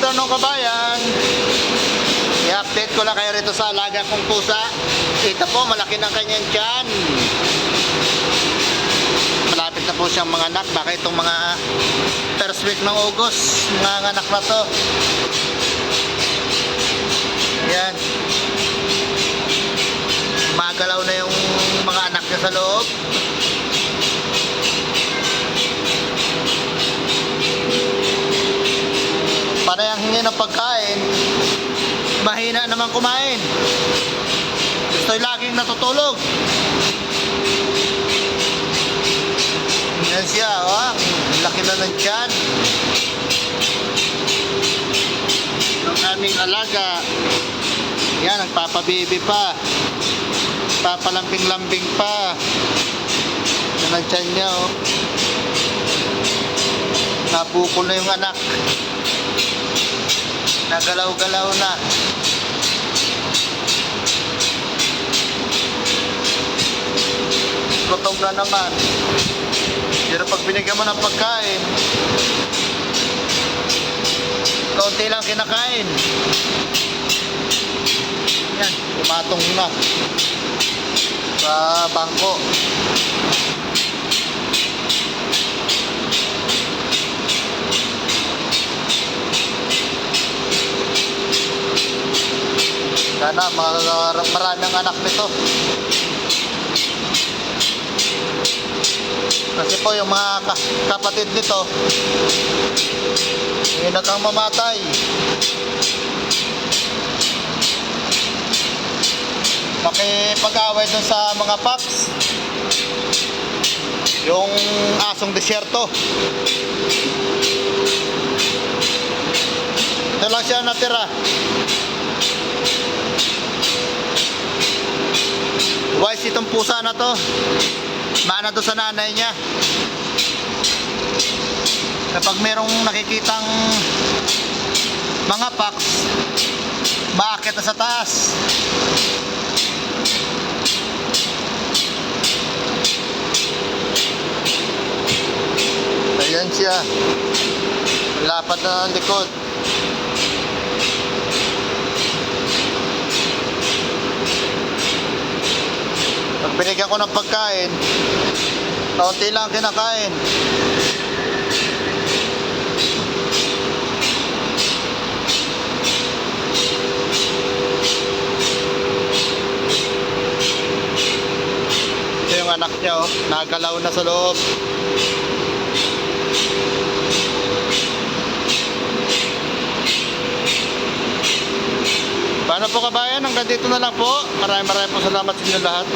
afternoon kabayan. I-update ko lang kayo rito sa alaga kong pusa. Ito po, malaki ng kanyang tiyan. Malapit na po siyang mga anak. Baka itong mga first week ng August, mga anak na to. Ayan. Magalaw na yung mga anak niya sa loob. Panay ang hingi ng pagkain, mahina naman kumain. Gusto'y laging natutulog. Yan siya, oh, laki na ng tiyan ng aming alaga. Yan, nagpapabibi pa, papalambing-lambing pa. Yan ang tiyan niya, oh. Nabukol na yung anak, nagalaw-galaw na. Gutom na naman. Pero pag binigyan mo ng pagkain, kaunti lang kinakain. Yan, tumatong na sa bangko. Sana maraming anak nito. Kasi po yung mga kapatid nito, yung nagang mamatay. Makipag-away dun sa mga pups, yung asong desyerto. Ito lang siya natira. Wise itong pusa na to. Mana to sa nanay niya. Kapag merong nakikitang mga pups, maakit na sa taas. Ayan siya. Lapad na ang likod. Pag binigyan ko ng pagkain, kaunti lang kinakain. Ito yung anak niya, oh, nagalaw na sa loob. Paano po kabayan? Hanggang dito na lang po. Maraming po salamat sa inyo lahat.